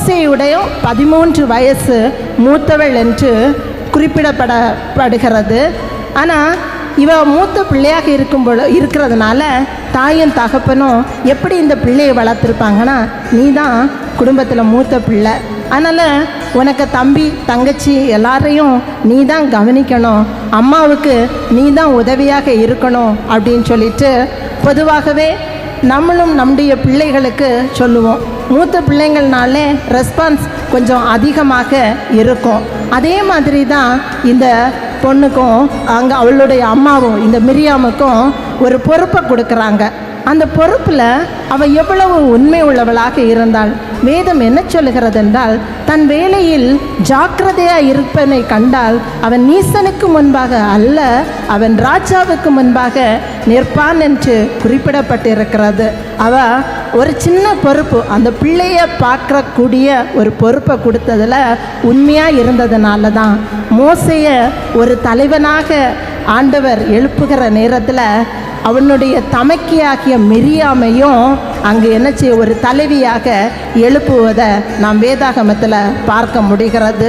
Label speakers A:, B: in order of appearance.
A: மோசேயுடைய 13 வயசு மூத்தவள் என்று குறிப்பிடப்படுகிறது. ஆனால் இவ மூத்த பிள்ளையாக இருக்கிறதுனால தாயும் தகப்பனும் எப்படி இந்த பிள்ளையை வளர்த்துருப்பாங்கன்னா, நீ தான் குடும்பத்தில் மூத்த பிள்ளை, அதனால் உனக்கு தம்பி தங்கச்சி எல்லாரையும் நீ தான் கவனிக்கணும், அம்மாவுக்கு நீ தான் உதவியாக இருக்கணும் அப்படின்னு சொல்லிட்டு பொதுவாகவே நம்மளும் நம்முடைய பிள்ளைகளுக்கு சொல்லுவோம். மூத்த பிள்ளைங்கள்னாலே ரெஸ்பான்ஸ் கொஞ்சம் அதிகமாக இருக்கும். அதே மாதிரி தான் இந்த பொண்ணுக்கும் அங்கே அவளுடைய அம்மாவும் இந்த மிரியாமுக்கும் ஒரு பொறுப்பை கொடுக்குறாங்க. அந்த பொறுப்பில் அவள் எவ்வளவு உண்மை உள்ளவளாக இருந்தாள். வேதம் என்ன சொல்லுகிறது என்றால், தன் வேலையில் ஜாக்கிரதையாக இருப்பனை கண்டால் அவன் நீசனுக்கு முன்பாக அல்ல, அவன் ராஜாவுக்கு முன்பாக நிற்பான் என்று குறிப்பிடப்பட்டிருக்கிறது. அவள் ஒரு சின்ன பொறுப்பு, அந்த பிள்ளையை பார்க்கக்கூடிய ஒரு பொறுப்பை கொடுத்ததில் உண்மையாக இருந்ததுனால தான் மோசேயை ஒரு தலைவனாக ஆண்டவர் எழுப்புகிற நேரத்தில் அவனுடைய தமக்கியாகிய மிரியாமையும் அங்கு என்ன செய்ய ஒரு தலைவியாக எழுப்புவதை நாம் வேதாகமத்தில் பார்க்க முடிகிறது.